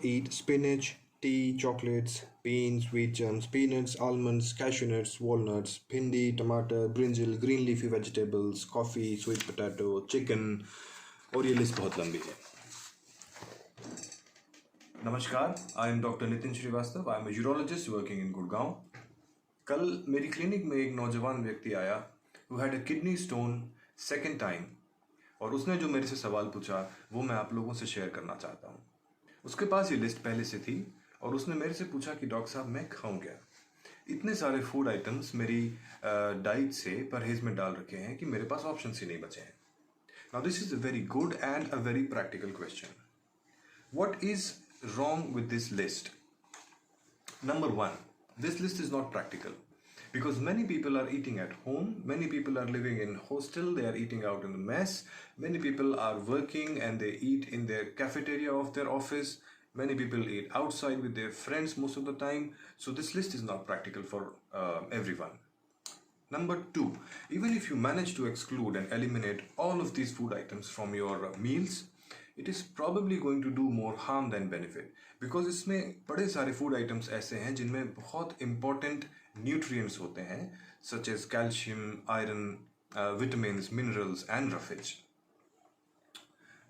eat spinach, tea, chocolates, beans, wheat germs, peanuts, almonds, cashew nuts, walnuts, bhindi, tomato, brinjal, green leafy vegetables, coffee, sweet potato, chicken और ये list बहुत लंबी है. नमस्कार, I am doctor Nitin Srivastava. I am a urologist working in Gurgaon. कल मेरी clinic में एक नौजवान व्यक्ति आया who had a kidney stone second time, और उसने जो मेरे से सवाल पूछा वो मैं आप लोगों से शेयर करना चाहता हूँ. उसके पास ये लिस्ट पहले से थी और उसने मेरे से पूछा कि डॉक्टर साहब मैं खाऊं क्या. इतने सारे फूड आइटम्स मेरी डाइट से परहेज में डाल रखे हैं कि मेरे पास ऑप्शन ही नहीं बचे हैं. Now this is a very good and a very practical question. What is wrong with this list? Number one, this list is not practical because many people are eating at home, many people are living in hostel, they are eating out in the mess, many people are working and they eat in their cafeteria of their office, many people eat outside with their friends most of the time, so this list is not practical for everyone. Number two, even if you manage to exclude and eliminate all of these food items from your meals, it is probably going to do more harm than benefit because इसमें बड़े सारे food items ऐसे हैं जिनमें बहुत important nutrients होते हैं such as calcium, iron, vitamins, minerals and roughage.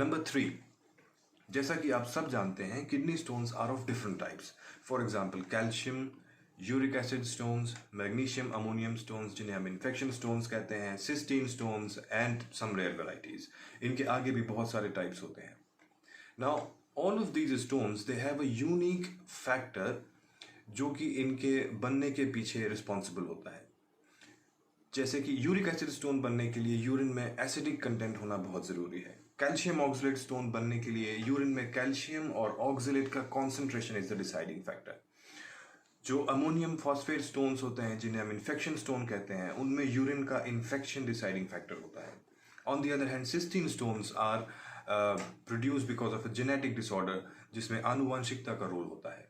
Number three, जैसा कि आप सब जानते हैं kidney stones are of different types. For example calcium, uric acid stones, magnesium ammonium stones जिन्हें हम इन्फेक्शन स्टोन्स कहते हैं, cystine stones and some rare varieties. इनके आगे भी बहुत सारे टाइप्स होते हैं. Now all of these stones they have a unique factor जो कि इनके बनने के पीछे रिस्पॉन्सिबल होता है. जैसे कि यूरिक एसिड स्टोन बनने के लिए यूरिन में एसिडिक कंटेंट होना बहुत ज़रूरी है. कैल्शियम ऑक्सलेट स्टोन बनने के लिए यूरिन में कैल्शियम और ऑक्सलेट का concentration is the deciding factor. जो अमोनियम फॉस्फेट स्टोन्स होते हैं जिन्हें हम इन्फेक्शन स्टोन कहते हैं उनमें यूरिन का इन्फेक्शन डिसाइडिंग फैक्टर होता है. On the other hand cystine stones are produce because of a genetic disorder जिसमें आनुवंशिकता का रोल होता है.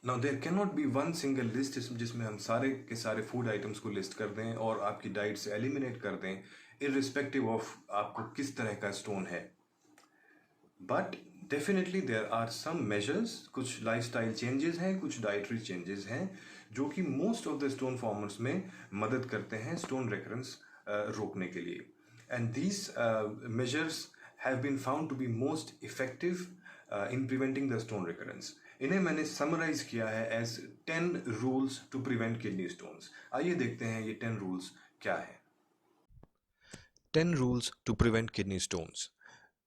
Now there cannot be one single list जिसमें हम सारे के सारे फूड आइटम्स को लिस्ट कर दें और आपकी डाइट से एलिमिनेट कर दें इररिस्पेक्टिव ऑफ आपको किस तरह का स्टोन है. But definitely there are some measures, कुछ लाइफस्टाइल चेंजेस हैं, कुछ डाइटरी चेंजेस हैं जो कि most of the stone formers में मदद करते हैं स्टोन रिकरेंस रोकने के लिए. And these measures have been found to be most effective in preventing the stone recurrence. इन्हें मैंने समराइज किया है as 10 rules to prevent kidney stones. आइए देखते हैं ये 10 रूल्स क्या है. 10 rules to prevent kidney stones.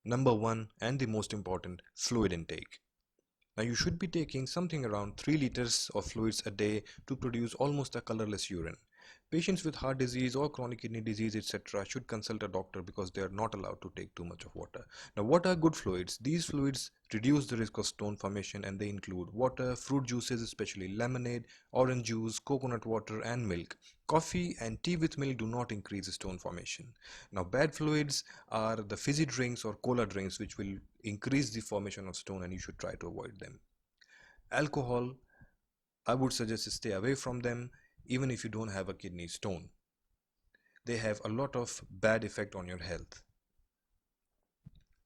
Number 1 and the most important, fluid intake. Now you should be taking something around 3 liters of fluids a day to produce almost a colorless urine. Patients with heart disease or chronic kidney disease etc. should consult a doctor because they are not allowed to take too much of water. Now what are good fluids? These fluids reduce the risk of stone formation and they include water, fruit juices especially lemonade, orange juice, coconut water and milk. Coffee and tea with milk do not increase stone formation. Now bad fluids are the fizzy drinks or cola drinks which will increase the formation of stone and you should try to avoid them. Alcohol, I would suggest to stay away from them even if you don't have a kidney stone. They have a lot of bad effect on your health.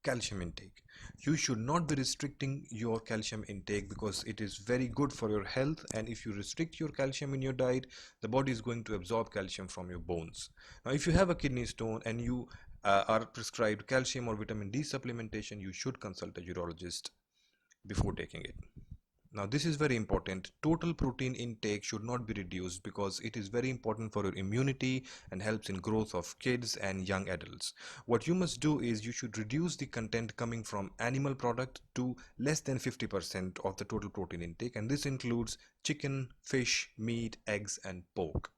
Calcium intake. You should not be restricting your calcium intake because it is very good for your health, and if you restrict your calcium in your diet, the body is going to absorb calcium from your bones. Now if you have a kidney stone and you are prescribed calcium or vitamin D supplementation, you should consult a urologist before taking it. Now this is very important. Total protein intake should not be reduced because it is very important for your immunity and helps in growth of kids and young adults. What you must do is you should reduce the content coming from animal product to less than 50% of the total protein intake, and this includes chicken, fish, meat, eggs and pork.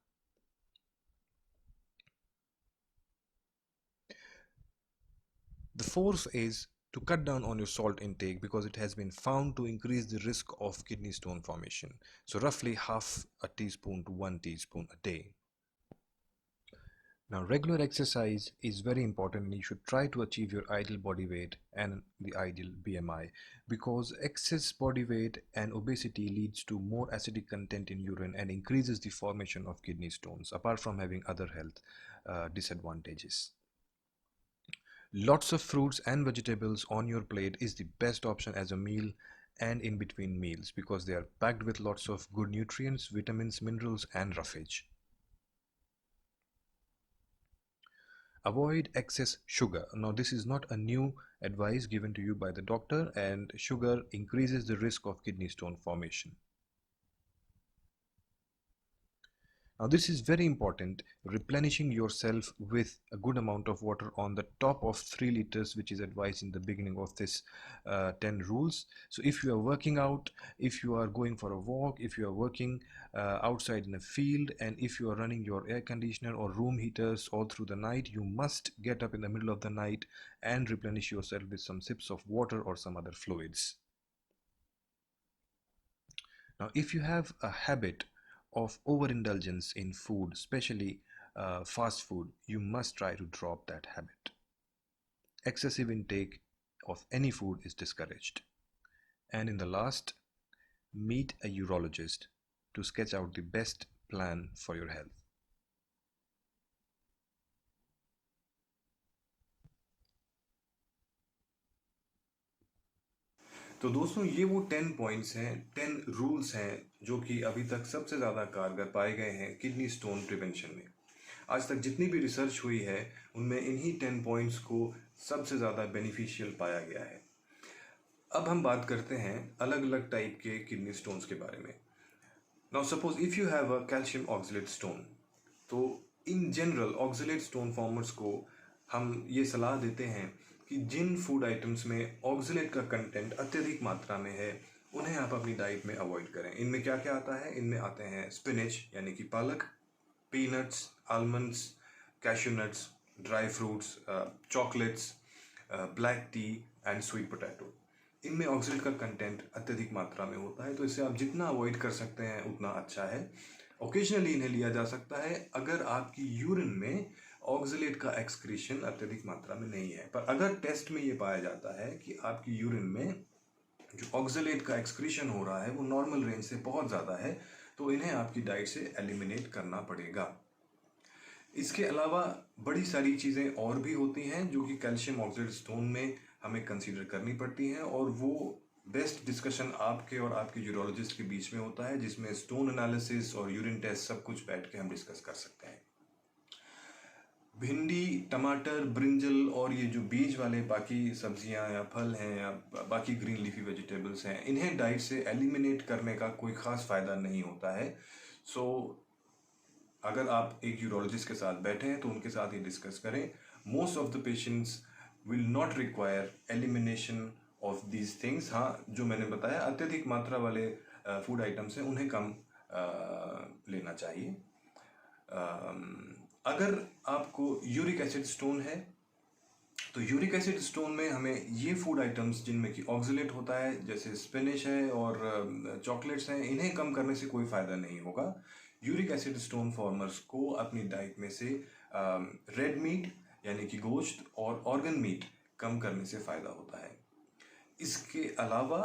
The fourth is to cut down on your salt intake because it has been found to increase the risk of kidney stone formation. So roughly half a teaspoon to 1 teaspoon a day. Now regular exercise is very important and you should try to achieve your ideal body weight and the ideal BMI because excess body weight and obesity leads to more acidic content in urine and increases the formation of kidney stones apart from having other health disadvantages. Lots of fruits and vegetables on your plate is the best option as a meal and in between meals because they are packed with lots of good nutrients, vitamins, minerals, and roughage. Avoid excess sugar. Now, this is not a new advice given to you by the doctor, and sugar increases the risk of kidney stone formation. Now, this is very important, replenishing yourself with a good amount of water on the top of 3 liters, which is advised in the beginning of this 10 rules. So if you are working out, if you are going for a walk, if you are working outside in a field, and if you are running your air conditioner or room heaters all through the night, you must get up in the middle of the night and replenish yourself with some sips of water or some other fluids. Now, if you have a habit of overindulgence in food, especially fast food, you must try to drop that habit. Excessive intake of any food is discouraged. And in the last, meet a urologist to sketch out the best plan for your health. तो दोस्तों, ये वो 10 points हैं, 10 rules हैं जो कि अभी तक सबसे ज़्यादा कारगर पाए गए हैं किडनी स्टोन प्रिवेंशन में। आज तक जितनी भी रिसर्च हुई है उनमें इन्हीं 10 पॉइंट्स को सबसे ज़्यादा बेनिफिशियल पाया गया है। अब हम बात करते हैं अलग अलग टाइप के किडनी स्टोन्स के बारे में। Now suppose if you have a calcium oxalate stone, तो in general oxalate stone formers को हम ये सलाह देते हैं कि जिन फूड आइटम्स में ऑक्सलेट का कंटेंट अत्यधिक मात्रा में है उन्हें आप अपनी डाइट में अवॉइड करें। इनमें क्या क्या आता है? इनमें आते हैं स्पिनच यानी कि पालक, peanuts, almonds, cashew nuts, dry fruits, chocolates, black T and sweet potato. इनमें ऑक्सलेट का कंटेंट अत्यधिक मात्रा में होता है, तो इसे आप जितना अवॉइड कर सकते हैं उतना अच्छा है। ओकेजनली इन्हें लिया जा सकता है अगर आपकी यूरिन में ऑक्सलेट का एक्सक्रीशन अत्यधिक मात्रा में नहीं है। पर अगर टेस्ट में ये पाया जाता है कि आपकी यूरिन में जो ऑक्सलेट का एक्सक्रीशन हो रहा है वो नॉर्मल रेंज से बहुत ज़्यादा है, तो इन्हें आपकी डाइट से एलिमिनेट करना पड़ेगा। इसके अलावा बड़ी सारी चीज़ें और भी होती हैं जो कि कैल्शियम ऑक्सलेट स्टोन में हमें कंसीडर करनी पड़ती हैं, और वो बेस्ट डिस्कशन आपके और आपके यूरोलॉजिस्ट के बीच में होता है, जिसमें स्टोन एनालिसिस और यूरिन टेस्ट सब कुछ बैठ के हम डिस्कस कर सकते हैं। भिंडी, टमाटर, ब्रिंजल और ये जो बीज वाले बाकी सब्जियां या फल हैं या बाकी ग्रीन लीफी वेजिटेबल्स हैं, इन्हें डाइट से एलिमिनेट करने का कोई ख़ास फ़ायदा नहीं होता है। सो अगर आप एक यूरोलॉजिस्ट के साथ बैठे हैं तो उनके साथ ये डिस्कस करें। Most of the patients will not require elimination of these things. हाँ, जो मैंने बताया अत्यधिक मात्रा वाले फूड आइटम्स हैं उन्हें कम लेना चाहिए। अगर आपको यूरिक एसिड स्टोन है तो यूरिक एसिड स्टोन में हमें ये फूड आइटम्स जिनमें कि ऑक्सलेट होता है, जैसे स्पिनच है और चॉकलेट्स हैं, इन्हें कम करने से कोई फ़ायदा नहीं होगा। यूरिक एसिड स्टोन फॉर्मर्स को अपनी डाइट में से रेड मीट यानी कि गोश्त और ऑर्गन मीट कम करने से फ़ायदा होता है। इसके अलावा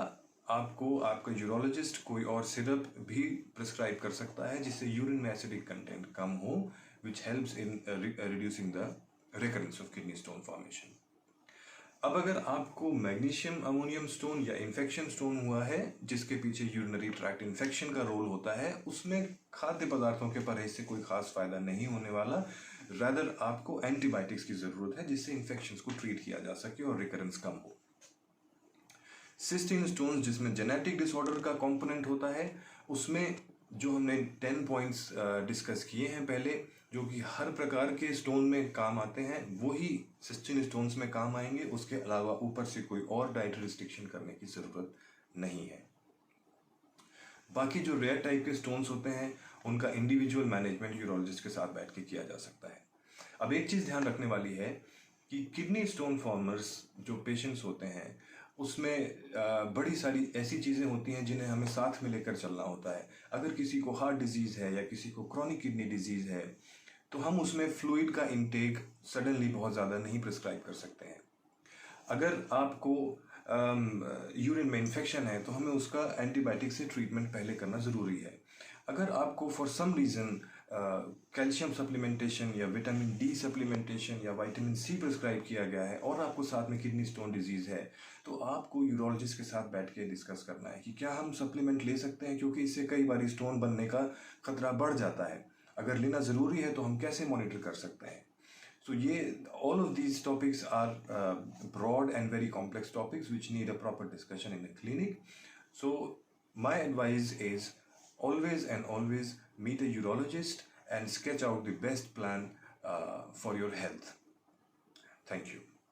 आपको आपका यूरोलॉजिस्ट कोई और सिरप भी प्रिस्क्राइब कर सकता है जिससे यूरिन में एसिडिक कंटेंट कम हो, which helps in reducing the recurrence of kidney stone formation. अब अगर आपको मैग्नीशियम अमोनियम स्टोन या इन्फेक्शन स्टोन हुआ है जिसके पीछे यूरिनरी ट्रैक्ट इन्फेक्शन का रोल होता है, उसमें खाद्य पदार्थों के परहेज से कोई खास फायदा नहीं होने वाला। रादर आपको एंटीबायोटिक्स की ज़रूरत है जिससे इन्फेक्शंस को ट्रीट किया जा सके और रिकरेंस कम हो। सिस्टीन स्टोन्स जिसमें जेनेटिक डिसऑर्डर का कंपोनेंट होता है, उसमें जो हमने 10 पॉइंट्स डिस्कस किए हैं पहले, जो कि हर प्रकार के स्टोन में काम आते हैं, वही सिस्टीन स्टोन्स में काम आएंगे। उसके अलावा ऊपर से कोई और डाइट रिस्ट्रिक्शन करने की ज़रूरत नहीं है। बाकी जो रेयर टाइप के स्टोन्स होते हैं उनका इंडिविजुअल मैनेजमेंट यूरोलॉजिस्ट के साथ बैठ के किया जा सकता है। अब एक चीज़ ध्यान रखने वाली है कि किडनी स्टोन फॉर्मर्स जो पेशेंट्स होते हैं उसमें बड़ी सारी ऐसी चीज़ें होती हैं जिन्हें हमें साथ में लेकर चलना होता है। अगर किसी को हार्ट डिजीज़ है या किसी को क्रॉनिक किडनी डिजीज़ है तो हम उसमें फ्लूइड का इंटेक सडनली बहुत ज़्यादा नहीं प्रिस्क्राइब कर सकते हैं। अगर आपको यूरिन में इन्फेक्शन है तो हमें उसका एंटीबायोटिक से ट्रीटमेंट पहले करना ज़रूरी है। अगर आपको for some reason calcium supplementation या विटामिन डी सप्लीमेंटेशन या विटामिन सी प्रिस्क्राइब किया गया है और आपको साथ में किडनी स्टोन डिजीज़ है, तो आपको यूरोलॉजिस्ट के साथ बैठ के डिस्कस करना है कि क्या हम सप्लीमेंट ले सकते हैं, क्योंकि इससे कई बार स्टोन बनने का खतरा बढ़ जाता है। अगर लेना ज़रूरी है तो हम कैसे मॉनिटर कर सकते हैं। So all of these topics are broad and very complex topics which need a proper discussion in a clinic. So my advice is always and always meet a urologist and sketch out the best plan for your health. Thank you.